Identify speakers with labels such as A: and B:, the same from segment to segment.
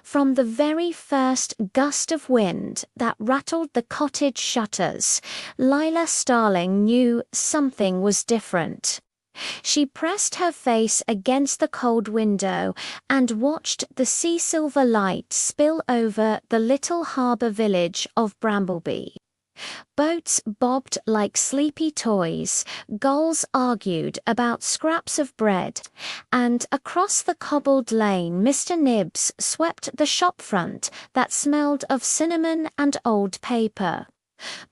A: From the very first gust of wind that rattled the cottage shutters, Lila Starling knew something was different. She pressed her face against the cold window and watched the sea silver light spill over the little harbour village of Brambleby. Boats bobbed like sleepy toys, gulls argued about scraps of bread, and across the cobbled lane Mr. Nibbs swept the shop front that smelled of cinnamon and old paper.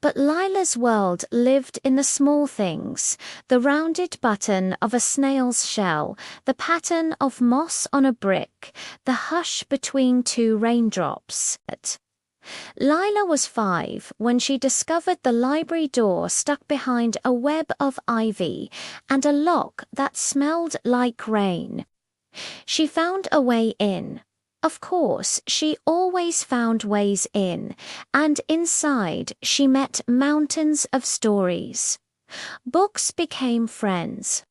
A: But Lila's world lived in the small things, the rounded button of a snail's shell, the pattern of moss on a brick, the hush between two raindrops. Lila was 5 when she discovered the library door stuck behind a web of ivy and a lock that smelled like rain. She found a way in. Of course, she always found ways in, and inside she met mountains of stories. Books became friends.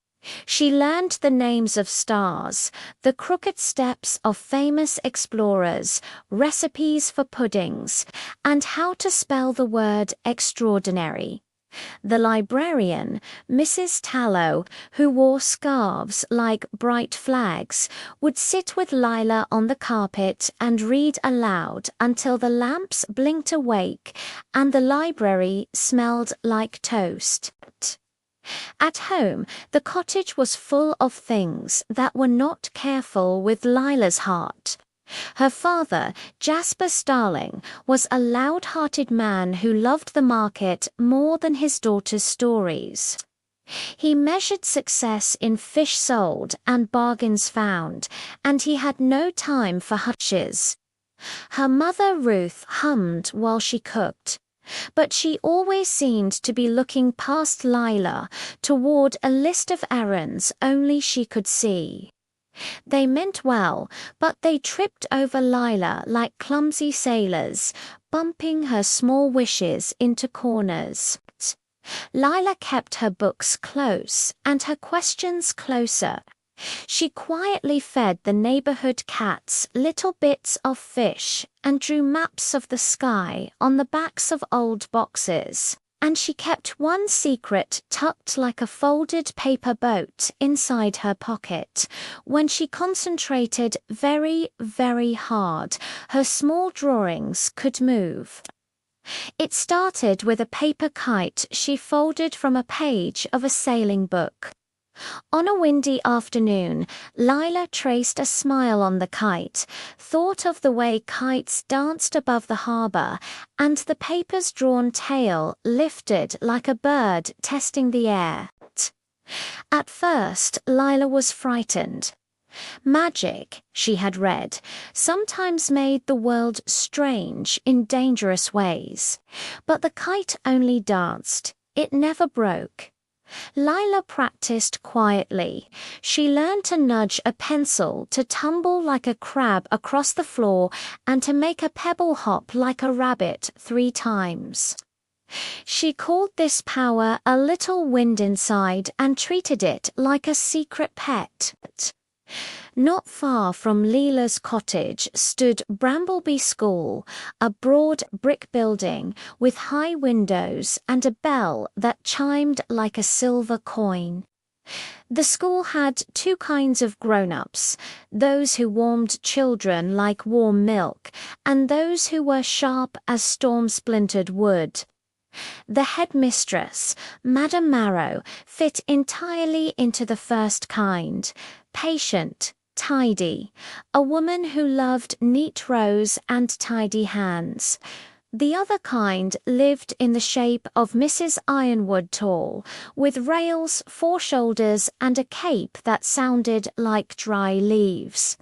A: She learned the names of stars, the crooked steps of famous explorers, recipes for puddings, and how to spell the word extraordinary. The librarian, Mrs. Tallow, who wore scarves like bright flags, would sit with Lila on the carpet and read aloud until the lamps blinked awake and the library smelled like toast. At home, the cottage was full of things that were not careful with Lila's heart. Her father, Jasper Starling, was a loud-hearted man who loved the market more than his daughter's stories. He measured success in fish sold and bargains found, and he had no time for hutches. Her mother, Ruth, hummed while she cooked. But she always seemed to be looking past Lila toward a list of errands only she could see. They meant well, but they tripped over Lila like clumsy sailors, bumping her small wishes into corners. Lila kept her books close and her questions closer. She quietly fed the neighborhood cats little bits of fish and drew maps of the sky on the backs of old boxes. And she kept one secret tucked like a folded paper boat inside her pocket. When she concentrated very, very hard, her small drawings could move. It started with a paper kite she folded from a page of a sailing book. On a windy afternoon, Lila traced a smile on the kite, thought of the way kites danced above the harbour, and the paper's drawn tail lifted like a bird testing the air. At first, Lila was frightened. Magic, she had read, sometimes made the world strange in dangerous ways. But the kite only danced. It never broke. Lila practiced quietly. She learned to nudge a pencil to tumble like a crab across the floor and to make a pebble hop like a rabbit 3 times. She called this power a little wind inside and treated it like a secret pet. Not far from Lila's cottage stood Brambleby School, a broad brick building with high windows and a bell that chimed like a silver coin. The school had 2 kinds of grown-ups, those who warmed children like warm milk, and those who were sharp as storm-splintered wood. The headmistress, Madame Marrow, fit entirely into the first kind, patient, tidy, a woman who loved neat rows and tidy hands. The other kind lived in the shape of Mrs. Ironwood Tall, with rails, 4 shoulders, and a cape that sounded like dry leaves.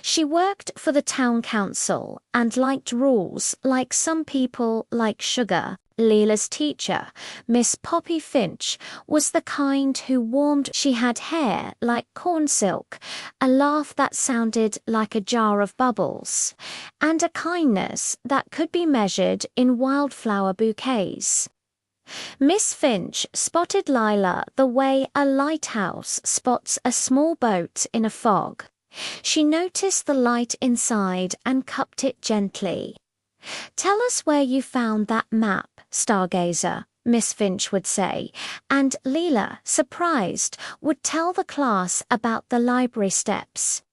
A: She worked for the town council and liked rules like some people like sugar. Lila's teacher, Miss Finch, was the kind who warmed. She had hair like corn silk, a laugh that sounded like a jar of bubbles, and a kindness that could be measured in wildflower bouquets. Miss Finch spotted Lila the way a lighthouse spots a small boat in a fog. She noticed the light inside and cupped it gently. "Tell us where you found that map, Stargazer," Miss Finch would say, and Lila, surprised, would tell the class about the library steps.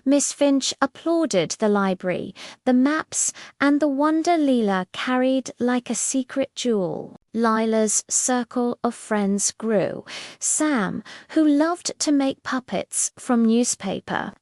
A: Miss Finch applauded the library, the maps, and the wonder Lila carried like a secret jewel. Lila's circle of friends grew. Sam, who loved to make puppets from newspaper.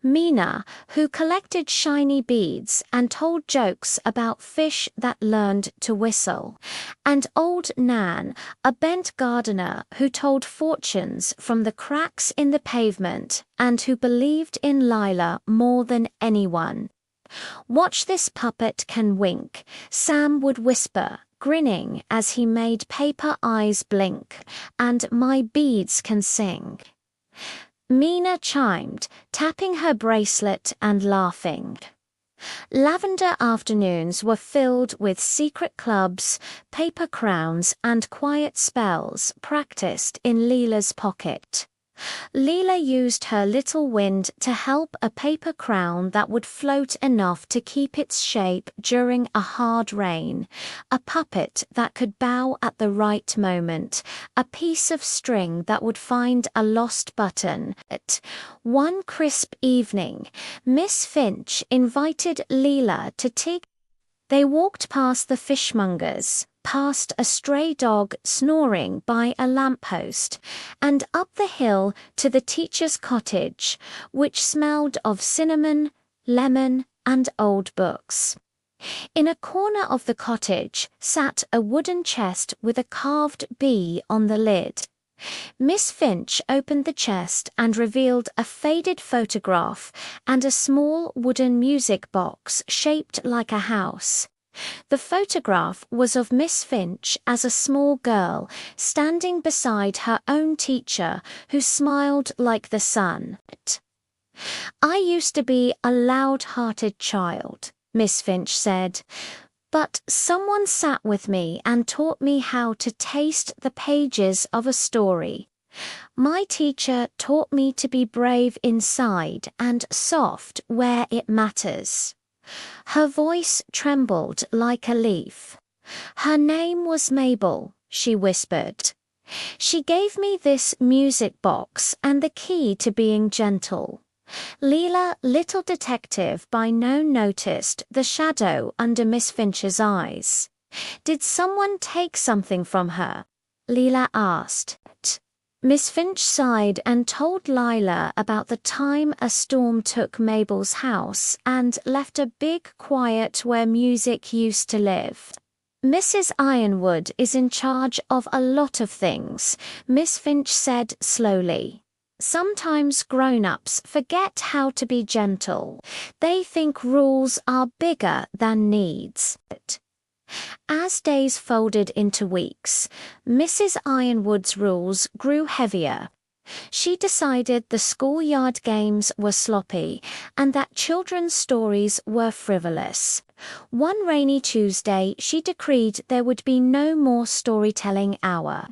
A: Mina, who collected shiny beads and told jokes about fish that learned to whistle. And old Nan, a bent gardener who told fortunes from the cracks in the pavement and who believed in Lila more than anyone. "Watch this puppet can wink," Sam would whisper, grinning as he made paper eyes blink, "and my beads can sing." Mina chimed, tapping her bracelet and laughing. Lavender afternoons were filled with secret clubs, paper crowns, and quiet spells practiced in Lila's pocket. Lila used her little wind to help a paper crown that would float enough to keep its shape during a hard rain, a puppet that could bow at the right moment, a piece of string that would find a lost button. One crisp evening, Miss Finch invited Lila to tea. They walked past the fishmongers, past a stray dog snoring by a lamppost, and up the hill to the teacher's cottage, which smelled of cinnamon, lemon, and old books. In a corner of the cottage sat a wooden chest with a carved bee on the lid. Miss Finch opened the chest and revealed a faded photograph and a small wooden music box shaped like a house. The photograph was of Miss Finch as a small girl, standing beside her own teacher, who smiled like the sun. "I used to be a loud-hearted child," Miss Finch said, "but someone sat with me and taught me how to taste the pages of a story. My teacher taught me to be brave inside and soft where it matters." Her voice trembled like a leaf. "Her name was Mabel," she whispered. "She gave me this music box and the key to being gentle." Lila, little detective by now, noticed the shadow under Miss Finch's eyes. "Did someone take something from her?" Lila asked. Miss Finch sighed and told Lila about the time a storm took Mabel's house and left a big quiet where music used to live. "Mrs. Ironwood is in charge of a lot of things," Miss Finch said slowly. "Sometimes grown-ups forget how to be gentle. They think rules are bigger than needs." As days folded into weeks, Mrs. Ironwood's rules grew heavier. She decided the schoolyard games were sloppy and that children's stories were frivolous. One rainy Tuesday, she decreed there would be no more storytelling hour.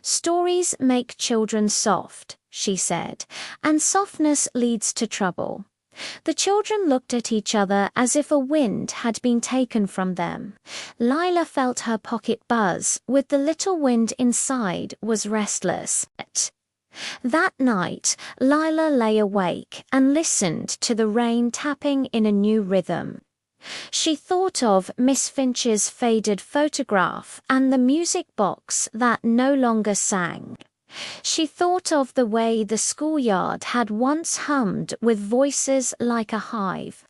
A: "Stories make children soft," she said, "and softness leads to trouble." The children looked at each other as if a wind had been taken from them. Lila felt her pocket buzz, with the little wind inside was restless. That night, Lila lay awake and listened to the rain tapping in a new rhythm. She thought of Miss Finch's faded photograph and the music box that no longer sang. She thought of the way the schoolyard had once hummed with voices like a hive.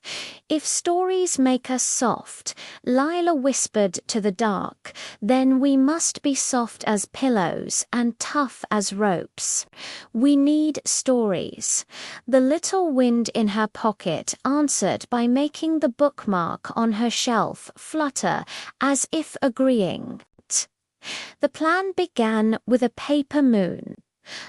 A: "If stories make us soft," Lila whispered to the dark, "then we must be soft as pillows and tough as ropes. We need stories." The little wind in her pocket answered by making the bookmark on her shelf flutter as if agreeing. The plan began with a paper moon.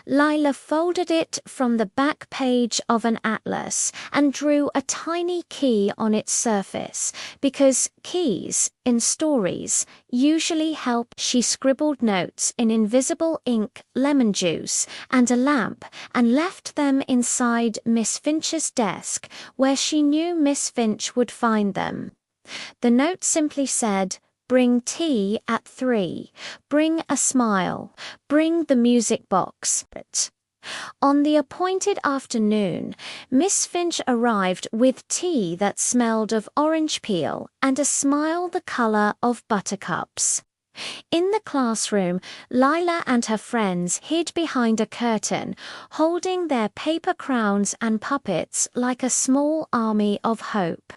A: Lila folded it from the back page of an atlas and drew a tiny key on its surface, because keys, in stories, usually help. She scribbled notes in invisible ink, lemon juice, and a lamp, and left them inside Miss Finch's desk, where she knew Miss Finch would find them. The note simply said, "Bring tea at 3. Bring a smile. Bring the music box." On the appointed afternoon, Miss Finch arrived with tea that smelled of orange peel and a smile the color of buttercups. In the classroom, Lila and her friends hid behind a curtain, holding their paper crowns and puppets like a small army of hope.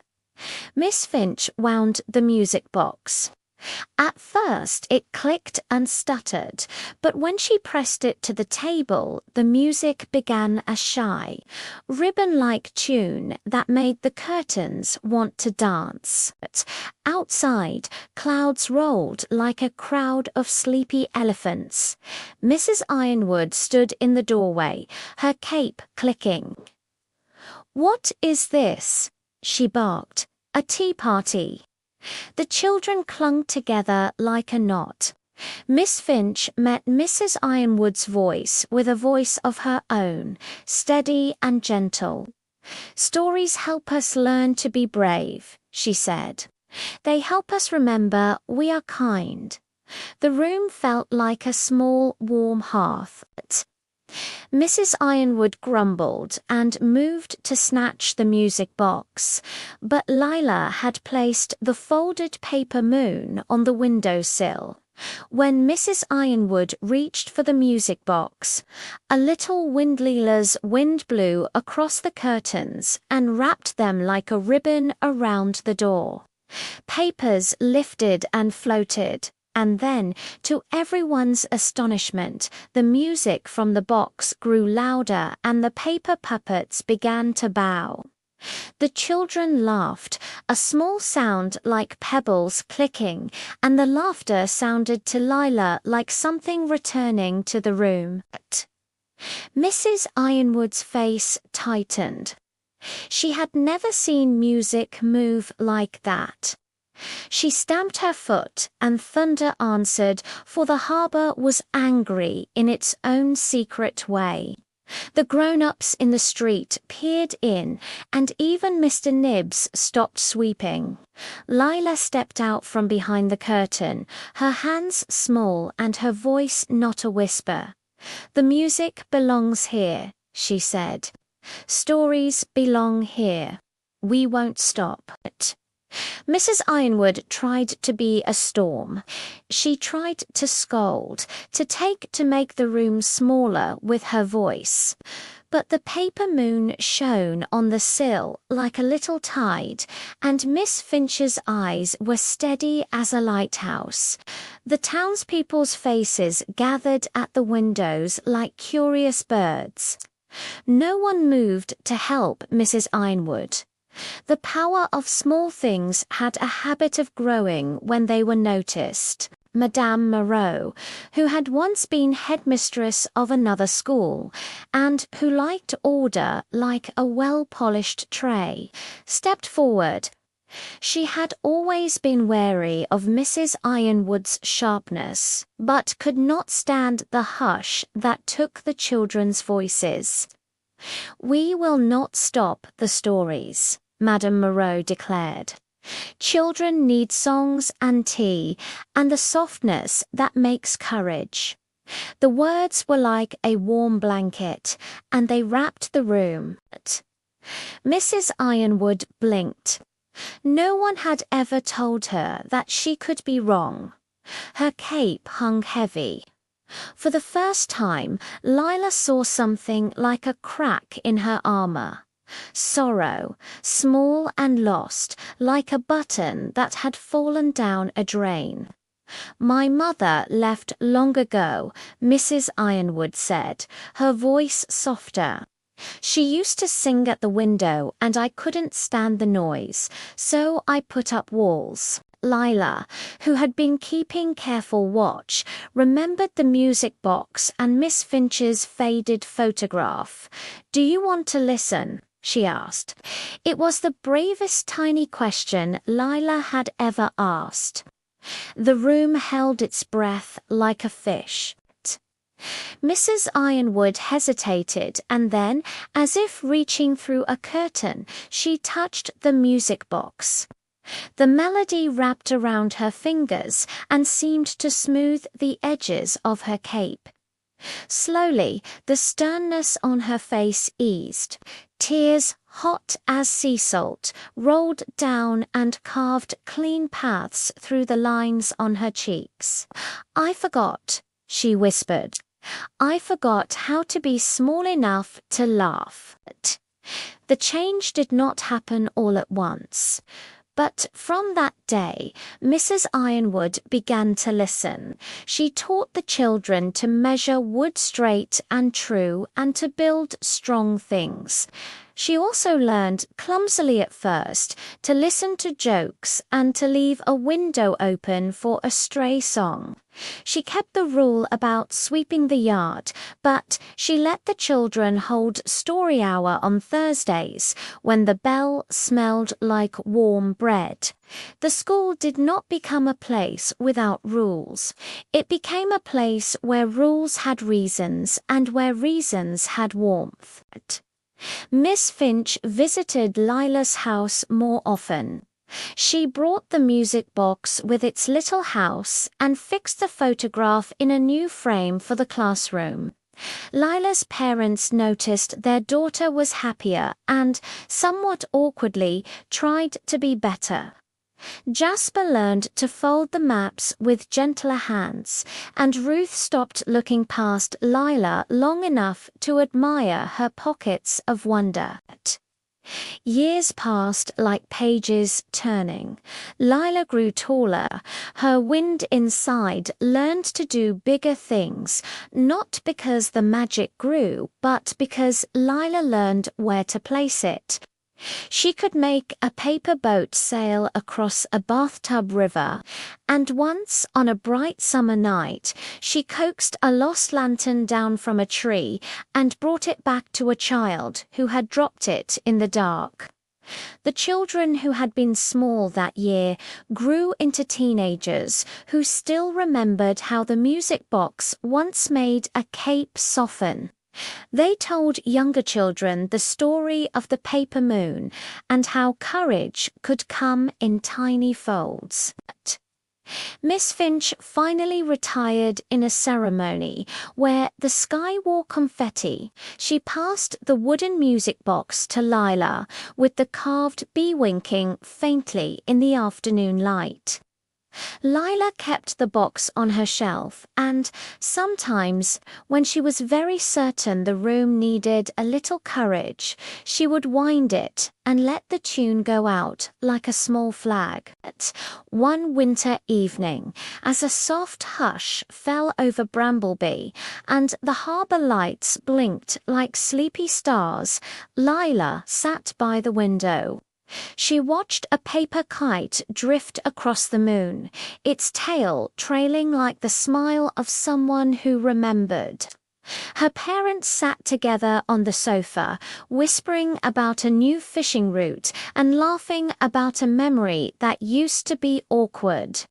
A: Miss Finch wound the music box. At first it clicked and stuttered, but when she pressed it to the table, the music began a shy, ribbon-like tune that made the curtains want to dance. Outside, clouds rolled like a crowd of sleepy elephants. Mrs. Ironwood stood in the doorway, her cape clicking. "What is this?" she barked. "A tea party." The children clung together like a knot. Miss Finch met Mrs. Ironwood's voice with a voice of her own, steady and gentle. "Stories help us learn to be brave," she said. "They help us remember we are kind." The room felt like a small, warm hearth. Mrs. Ironwood grumbled and moved to snatch the music box, but Lila had placed the folded paper moon on the windowsill. When Mrs. Ironwood reached for the music box, a little windlila's wind blew across the curtains and wrapped them like a ribbon around the door. Papers lifted and floated. And then, to everyone's astonishment, the music from the box grew louder and the paper puppets began to bow. The children laughed, a small sound like pebbles clicking, and the laughter sounded to Lila like something returning to the room. Mrs. Ironwood's face tightened. She had never seen music move like that. She stamped her foot, and thunder answered, for the harbor was angry in its own secret way. The grown-ups in the street peered in, and even Mr. Nibbs stopped sweeping. Lila stepped out from behind the curtain, her hands small and her voice not a whisper. "The music belongs here," she said. "Stories belong here. We won't stop." Mrs. Ironwood tried to be a storm. She tried to scold, to make the room smaller with her voice. But the paper moon shone on the sill like a little tide, and Miss Finch's eyes were steady as a lighthouse. The townspeople's faces gathered at the windows like curious birds. No one moved to help Mrs. Ironwood. The power of small things had a habit of growing when they were noticed. Madame Moreau, who had once been headmistress of another school, and who liked order like a well-polished tray, stepped forward. She had always been wary of Mrs. Ironwood's sharpness, but could not stand the hush that took the children's voices. "We will not stop the stories," Madame Moreau declared. "Children need songs and tea, and the softness that makes courage." The words were like a warm blanket, and they wrapped the room. Mrs. Ironwood blinked. No one had ever told her that she could be wrong. Her cape hung heavy. For the first time, Lila saw something like a crack in her armor. Sorrow, small and lost, like a button that had fallen down a drain. "My mother left long ago," Mrs. Ironwood said, her voice softer. "She used to sing at the window and I couldn't stand the noise, so I put up walls." Lila, who had been keeping careful watch, remembered the music box and Miss Finch's faded photograph. "Do you want to listen?" she asked. It was the bravest tiny question Lila had ever asked. The room held its breath like a fish. Mrs. Ironwood hesitated, and then, as if reaching through a curtain, she touched the music box. The melody wrapped around her fingers and seemed to smooth the edges of her cape. Slowly, the sternness on her face eased. Tears, hot as sea salt, rolled down and carved clean paths through the lines on her cheeks. "I forgot," she whispered. "I forgot how to be small enough to laugh." The change did not happen all at once. But from that day, Mrs. Ironwood began to listen. She taught the children to measure wood straight and true and to build strong things. She also learned, clumsily at first, to listen to jokes and to leave a window open for a stray song. She kept the rule about sweeping the yard, but she let the children hold story hour on Thursdays when the bell smelled like warm bread. The school did not become a place without rules. It became a place where rules had reasons and where reasons had warmth. Miss Finch visited Lila's house more often. She brought the music box with its little house and fixed the photograph in a new frame for the classroom. Lila's parents noticed their daughter was happier and, somewhat awkwardly, tried to be better. Jasper learned to fold the maps with gentler hands, and Ruth stopped looking past Lila long enough to admire her pockets of wonder. Years passed like pages turning. Lila grew taller. Her wind inside learned to do bigger things, not because the magic grew, but because Lila learned where to place it. She could make a paper boat sail across a bathtub river, and once, on a bright summer night, she coaxed a lost lantern down from a tree and brought it back to a child who had dropped it in the dark. The children who had been small that year grew into teenagers who still remembered how the music box once made a cape soften. They told younger children the story of the paper moon and how courage could come in tiny folds. Miss Finch finally retired in a ceremony where the sky wore confetti. She passed the wooden music box to Lila, with the carved bee winking faintly in the afternoon light. Lila kept the box on her shelf, and sometimes, when she was very certain the room needed a little courage, she would wind it and let the tune go out like a small flag. One winter evening, as a soft hush fell over Brambleby and the harbour lights blinked like sleepy stars, Lila sat by the window. She watched a paper kite drift across the moon, its tail trailing like the smile of someone who remembered. Her parents sat together on the sofa, whispering about a new fishing route and laughing about a memory that used to be awkward.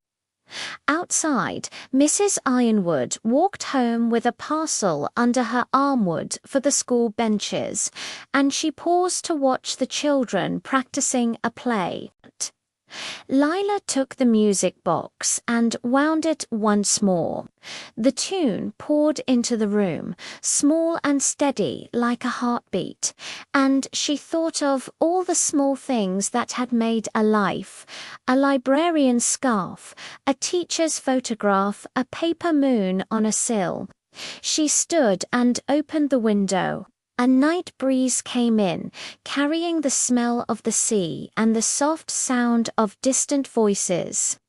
A: Outside, Mrs. Ironwood walked home with a parcel under her armwood for the school benches, and she paused to watch the children practicing a play. Lila took the music box and wound it once more. The tune poured into the room, small and steady like a heartbeat, and she thought of all the small things that had made a life: a librarian's scarf, a teacher's photograph, a paper moon on a sill. She stood and opened the window. A night breeze came in, carrying the smell of the sea and the soft sound of distant voices.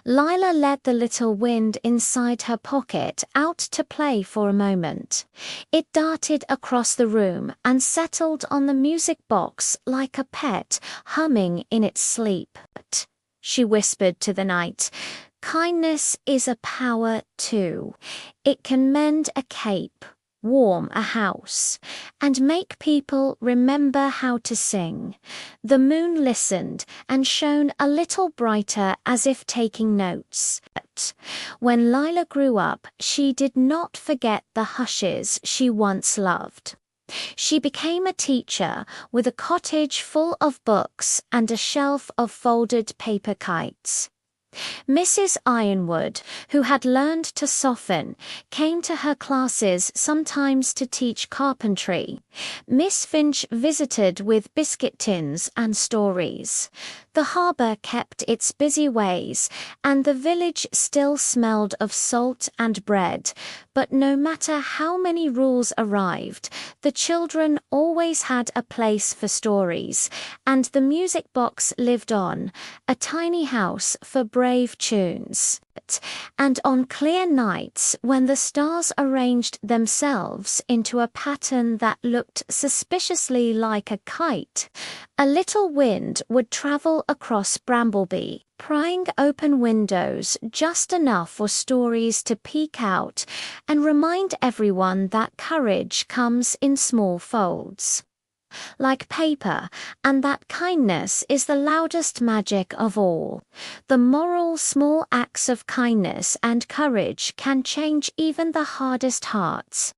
A: Lila let the little wind inside her pocket out to play for a moment. It darted across the room and settled on the music box like a pet humming in its sleep. she whispered to the night. "Kindness is a power too. It can mend a cape, warm a house, and make people remember how to sing." The moon listened and shone a little brighter, as if taking notes. But when Lila grew up, she did not forget the hushes she once loved. She became a teacher with a cottage full of books and a shelf of folded paper kites. Mrs. Ironwood, who had learned to soften, came to her classes sometimes to teach carpentry. Miss Finch visited with biscuit tins and stories. The harbour kept its busy ways, and the village still smelled of salt and bread. But no matter how many rules arrived, the children always had a place for stories, and the music box lived on, a tiny house for brave tunes. And on clear nights, when the stars arranged themselves into a pattern that looked suspiciously like a kite, a little wind would travel across Brambleby, prying open windows just enough for stories to peek out and remind everyone that courage comes in small folds, like paper, and that kindness is the loudest magic of all. The moral small acts of kindness and courage can change even the hardest hearts.